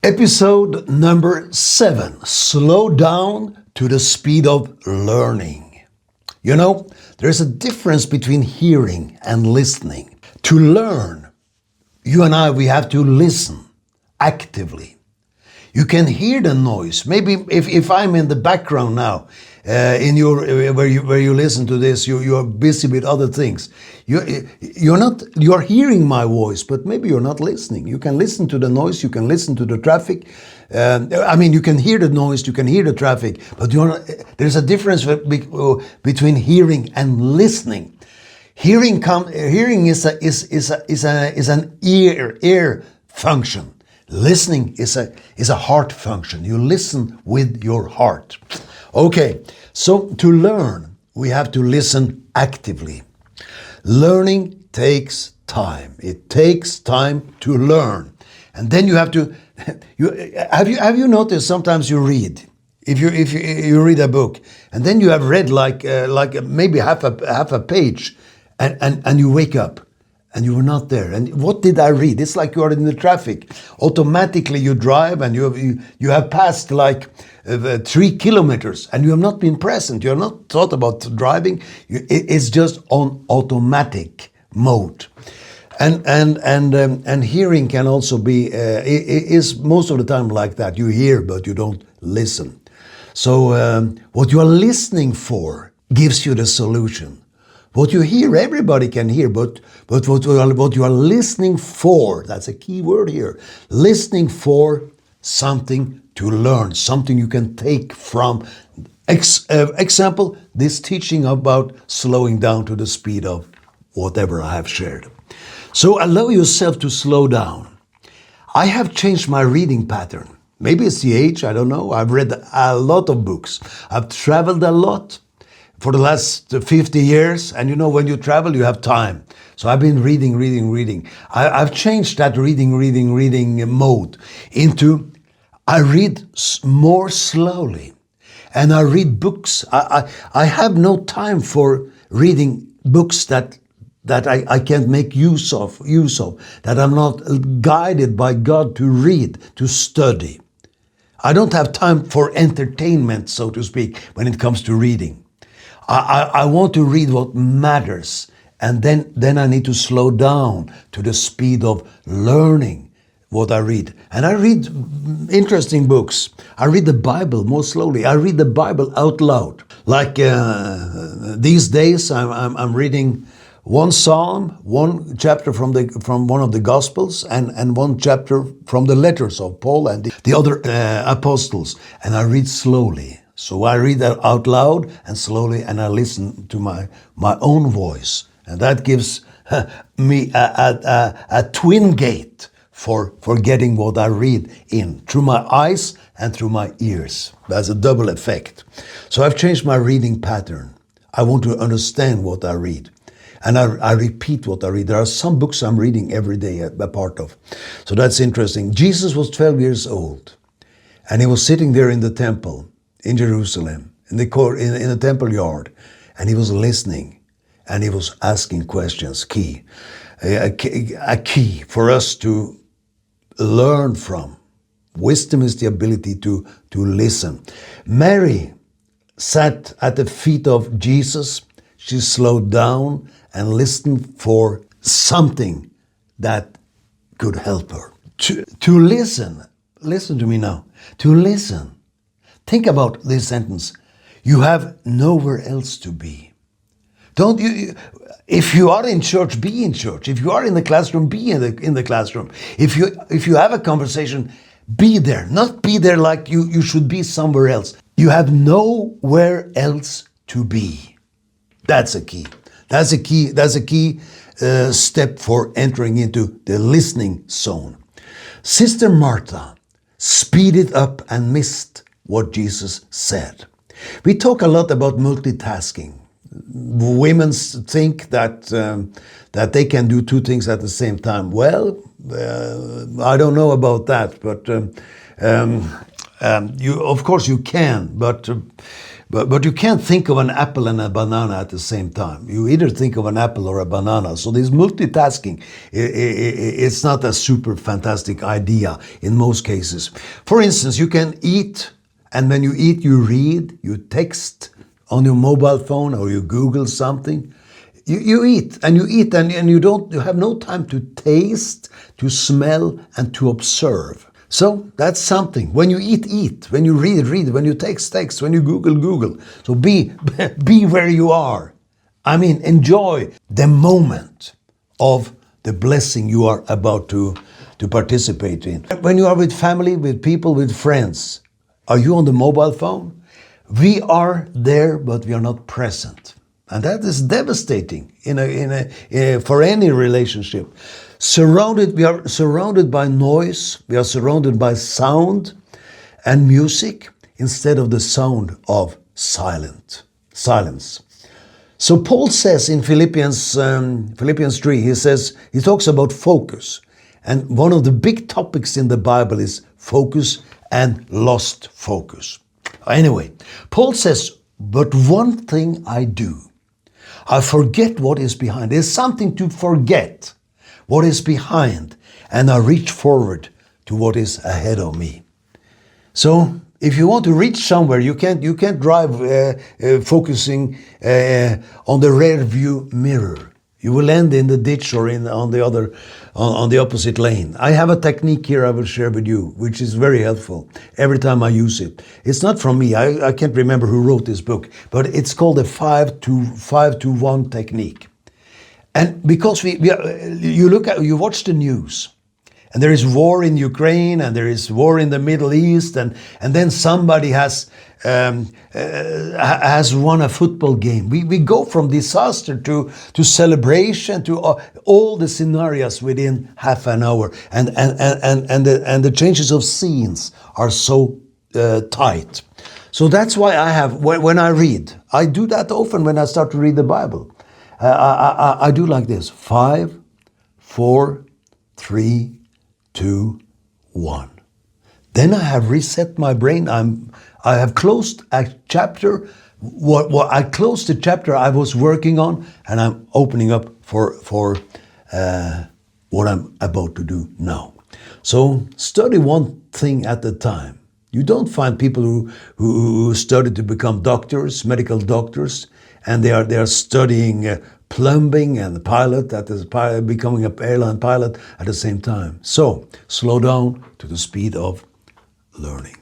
Episode number 7, slow down to the speed of learning. You know, there's a difference between hearing and listening. To learn, you and I, we have to listen actively. You can hear the noise. Maybe if I'm in the background now, in your where you listen to this, you are busy with other things. You're hearing my voice, but maybe you're not listening. You can listen to the noise. You can listen to the traffic. You can hear the noise. You can hear the traffic, but there's a difference between hearing and listening. Hearing is an ear function. Listening is a heart function. You listen with your heart. Okay, so to learn, we have to listen actively. Learning takes time. It takes time to learn. And then you have to, have you noticed sometimes you read, if you read a book, and then you have read like maybe half a page, and you wake up. And you were not there. And what did I read? It's like you are in the traffic. Automatically you drive and you have passed like 3 kilometers and you have not been present. You have not thought about driving. It's just on automatic mode. And hearing can also be is most of the time like that. You hear but you don't listen. So what you are listening for gives you the solution. What you hear, everybody can hear, but what you are listening for, that's a key word here. Listening for something to learn, something you can take from. Example, this teaching about slowing down to the speed of whatever I have shared. So allow yourself to slow down. I have changed my reading pattern. Maybe it's the age, I don't know. I've read a lot of books. I've traveled a lot for the last 50 years. And you know, when you travel, you have time. So I've been reading. I've changed that reading mode into I read more slowly. And I read books. I have no time for reading books that I can't make use of, that I'm not guided by God to read, to study. I don't have time for entertainment, so to speak, when it comes to reading. I want to read what matters, and then I need to slow down to the speed of learning what I read. And I read interesting books. I read the Bible more slowly. I read the Bible out loud. Like these days, I'm reading one psalm, one chapter from one of the Gospels, and one chapter from the letters of Paul and the other apostles, and I read slowly. So I read that out loud and slowly, and I listen to my own voice. And that gives me a twin gate for getting what I read in, through my eyes and through my ears. That's a double effect. So I've changed my reading pattern. I want to understand what I read. And I repeat what I read. There are some books I'm reading every day, a part of. So that's interesting. Jesus was 12 years old, and he was sitting there in the temple in Jerusalem, in the temple yard, and he was listening, and he was asking questions. A key for us to learn from. Wisdom is the ability to listen. Mary sat at the feet of Jesus. She slowed down and listened for something that could help her. To listen to me now, to listen. Think about this sentence. You have nowhere else to be. Don't you? If you are in church, be in church. If you are in the classroom, be in the classroom. If you have a conversation, be there. Not be there like you should be somewhere else. You have nowhere else to be. That's a key. That's a key step for entering into the listening zone. Sister Martha speeded up and missed what Jesus said. We talk a lot about multitasking. Women think that they can do two things at the same time. Well, I don't know about that, but You, of course, you can, but you can't think of an apple and a banana at the same time. You either think of an apple or a banana. So this multitasking, it's not a super fantastic idea in most cases. For instance, you can eat, and when you eat, you read, you text on your mobile phone, or you Google something. You eat, and you have no time to taste, to smell, and to observe. So that's something. When you eat, eat. When you read, read. When you text, text. When you Google, Google. So be where you are. I mean, enjoy the moment of the blessing you are about to participate in. When you are with family, with people, with friends, are you on the mobile phone? We are there, but we are not present. And that is devastating for any relationship. We are surrounded by noise, we are surrounded by sound and music instead of the sound of silence. So Paul says in Philippians 3, he talks about focus. And one of the big topics in the Bible is focus and lost focus. Anyway, Paul says, but one thing I do, I forget what is behind. There's something to forget. What is behind, and I reach forward to what is ahead of me. So, if you want to reach somewhere, you can't drive focusing on the rear view mirror. You will end in the ditch or on the opposite lane. I have a technique here I will share with you, which is very helpful every time I use it. It's not from me. I can't remember who wrote this book, but it's called the 5-to-1 technique. And because you watch the news, and there is war in Ukraine, and there is war in the Middle East, and then somebody has won a football game. We go from disaster to celebration to all the scenarios within half an hour, and the changes of scenes are so tight. So that's why when I read, I do that often when I start to read the Bible. I do like this: 5, 4, 3, 2, 1. Then I have reset my brain. I have closed a chapter. I closed the chapter I was working on, and I'm opening up for what I'm about to do now. So study one thing at a time. You don't find people who study to become doctors, medical doctors, and they are studying plumbing and becoming an airline pilot at the same time. So slow down to the speed of learning.